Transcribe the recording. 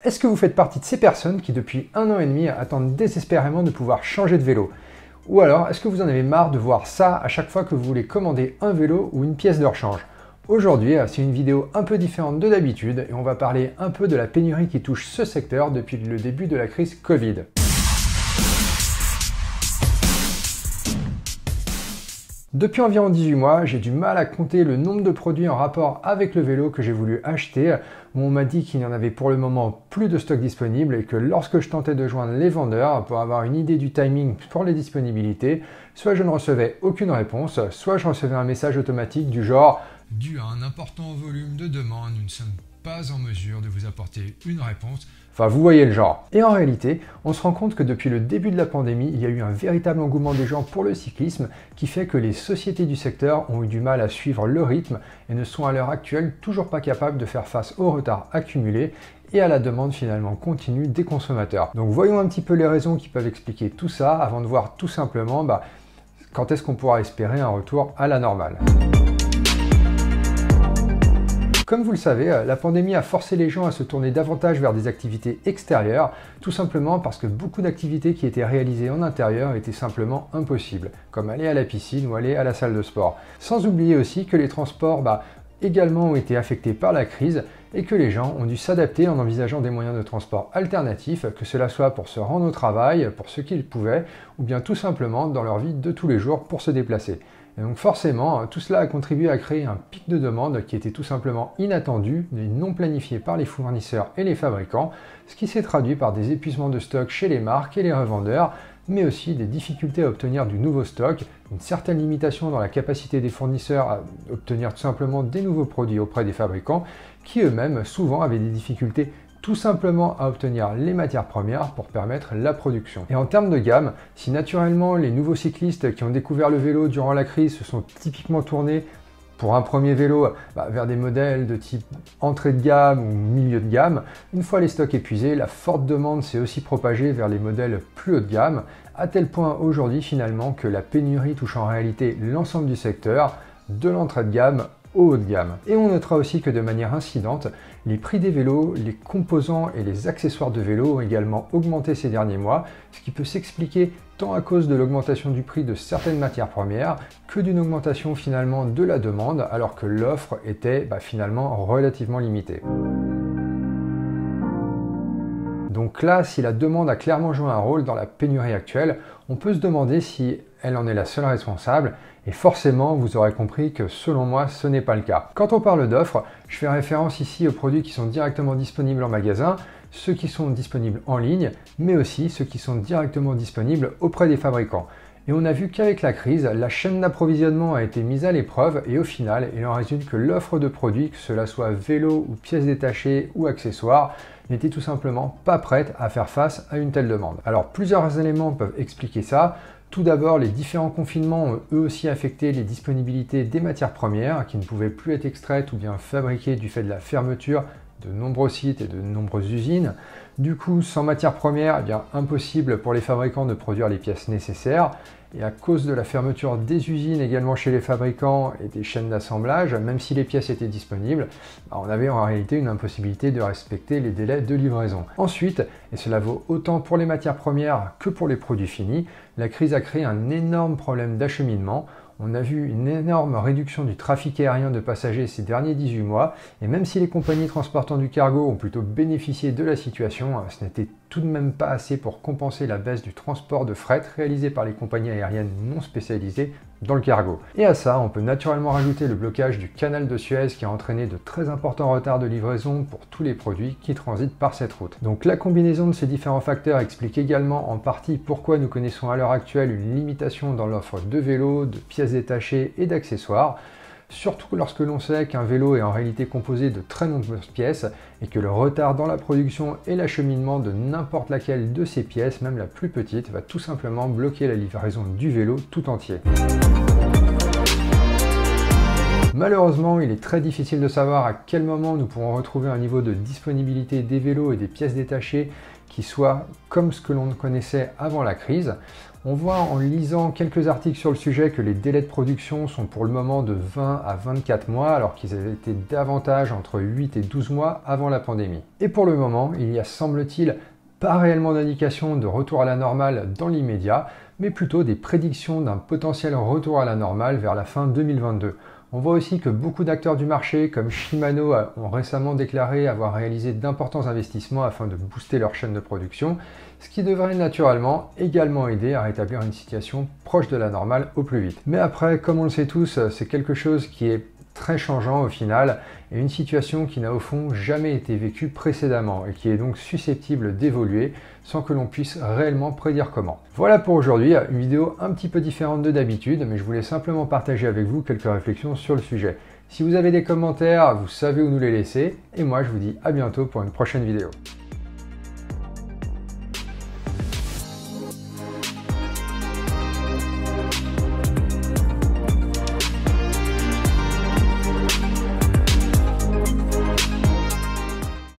Est-ce que vous faites partie de ces personnes qui depuis 1 an et demi attendent désespérément de pouvoir changer de vélo? Ou alors, est-ce que vous en avez marre de voir ça à chaque fois que vous voulez commander un vélo ou une pièce de rechange? Aujourd'hui, c'est une vidéo un peu différente de d'habitude et on va parler un peu de la pénurie qui touche ce secteur depuis le début de la crise Covid. Depuis environ 18 mois, j'ai du mal à compter le nombre de produits en rapport avec le vélo que j'ai voulu acheter, où on m'a dit qu'il n'y en avait pour le moment plus de stock disponible et que lorsque je tentais de joindre les vendeurs pour avoir une idée du timing pour les disponibilités, soit je ne recevais aucune réponse, soit je recevais un message automatique du genre « Dû à un important volume de demandes, nous ne sommes pas en mesure de vous apporter une réponse ». Enfin, vous voyez le genre. Et en réalité, on se rend compte que depuis le début de la pandémie, il y a eu un véritable engouement des gens pour le cyclisme qui fait que les sociétés du secteur ont eu du mal à suivre le rythme et ne sont à l'heure actuelle toujours pas capables de faire face au retard accumulé et à la demande finalement continue des consommateurs. Donc voyons un petit peu les raisons qui peuvent expliquer tout ça avant de voir tout simplement quand est-ce qu'on pourra espérer un retour à la normale. Comme vous le savez, la pandémie a forcé les gens à se tourner davantage vers des activités extérieures, tout simplement parce que beaucoup d'activités qui étaient réalisées en intérieur étaient simplement impossibles, comme aller à la piscine ou aller à la salle de sport. Sans oublier aussi que les transports également ont été affectés par la crise et que les gens ont dû s'adapter en envisageant des moyens de transport alternatifs, que cela soit pour se rendre au travail, pour ce qu'ils pouvaient, ou bien tout simplement dans leur vie de tous les jours pour se déplacer. Et donc forcément, tout cela a contribué à créer un pic de demande qui était tout simplement inattendu et non planifié par les fournisseurs et les fabricants, ce qui s'est traduit par des épuisements de stock chez les marques et les revendeurs, mais aussi des difficultés à obtenir du nouveau stock, une certaine limitation dans la capacité des fournisseurs à obtenir tout simplement des nouveaux produits auprès des fabricants, qui eux-mêmes souvent avaient des difficultés tout simplement à obtenir les matières premières pour permettre la production. Et en termes de gamme, si naturellement les nouveaux cyclistes qui ont découvert le vélo durant la crise se sont typiquement tournés pour un premier vélo vers des modèles de type entrée de gamme ou milieu de gamme, une fois les stocks épuisés, la forte demande s'est aussi propagée vers les modèles plus haut de gamme, à tel point aujourd'hui finalement que la pénurie touche en réalité l'ensemble du secteur, de l'entrée de gamme au haut de gamme. Et on notera aussi que de manière incidente, les prix des vélos, les composants et les accessoires de vélo ont également augmenté ces derniers mois, ce qui peut s'expliquer tant à cause de l'augmentation du prix de certaines matières premières que d'une augmentation finalement de la demande alors que l'offre était finalement relativement limitée. Donc là, si la demande a clairement joué un rôle dans la pénurie actuelle, on peut se demander si elle en est la seule responsable, et forcément, vous aurez compris que selon moi, ce n'est pas le cas. Quand on parle d'offres, je fais référence ici aux produits qui sont directement disponibles en magasin, ceux qui sont disponibles en ligne, mais aussi ceux qui sont directement disponibles auprès des fabricants. Et on a vu qu'avec la crise, la chaîne d'approvisionnement a été mise à l'épreuve et au final, il en résulte que l'offre de produits, que cela soit vélo ou pièces détachées ou accessoires, n'était tout simplement pas prête à faire face à une telle demande. Alors plusieurs éléments peuvent expliquer ça. Tout d'abord, les différents confinements ont eux aussi affecté les disponibilités des matières premières qui ne pouvaient plus être extraites ou bien fabriquées du fait de la fermeture de nombreux sites et de nombreuses usines. Du coup, sans matières premières, impossible pour les fabricants de produire les pièces nécessaires. Et à cause de la fermeture des usines également chez les fabricants et des chaînes d'assemblage, même si les pièces étaient disponibles, on avait en réalité une impossibilité de respecter les délais de livraison. Ensuite, et cela vaut autant pour les matières premières que pour les produits finis, la crise a créé un énorme problème d'acheminement. On a vu une énorme réduction du trafic aérien de passagers ces derniers 18 mois, et même si les compagnies transportant du cargo ont plutôt bénéficié de la situation, ce n'était tout de même pas assez pour compenser la baisse du transport de fret réalisé par les compagnies aériennes non spécialisées dans le cargo. Et à ça, on peut naturellement rajouter le blocage du canal de Suez qui a entraîné de très importants retards de livraison pour tous les produits qui transitent par cette route. Donc la combinaison de ces différents facteurs explique également en partie pourquoi nous connaissons à l'heure actuelle une limitation dans l'offre de vélos, de pièces détachées et d'accessoires, surtout lorsque l'on sait qu'un vélo est en réalité composé de très nombreuses pièces et que le retard dans la production et l'acheminement de n'importe laquelle de ces pièces, même la plus petite, va tout simplement bloquer la livraison du vélo tout entier. Malheureusement, il est très difficile de savoir à quel moment nous pourrons retrouver un niveau de disponibilité des vélos et des pièces détachées qui soit comme ce que l'on connaissait avant la crise. On voit en lisant quelques articles sur le sujet que les délais de production sont pour le moment de 20 à 24 mois, alors qu'ils avaient été davantage entre 8 et 12 mois avant la pandémie. Et pour le moment, il y a, semble-t-il, pas réellement d'indication de retour à la normale dans l'immédiat, mais plutôt des prédictions d'un potentiel retour à la normale vers la fin 2022. On voit aussi que beaucoup d'acteurs du marché, comme Shimano, ont récemment déclaré avoir réalisé d'importants investissements afin de booster leur chaîne de production, ce qui devrait naturellement également aider à rétablir une situation proche de la normale au plus vite. Mais après, comme on le sait tous, c'est quelque chose qui est très changeant au final, et une situation qui n'a au fond jamais été vécue précédemment, et qui est donc susceptible d'évoluer sans que l'on puisse réellement prédire comment. Voilà pour aujourd'hui, une vidéo un petit peu différente de d'habitude, mais je voulais simplement partager avec vous quelques réflexions sur le sujet. Si vous avez des commentaires, vous savez où nous les laisser, et moi je vous dis à bientôt pour une prochaine vidéo.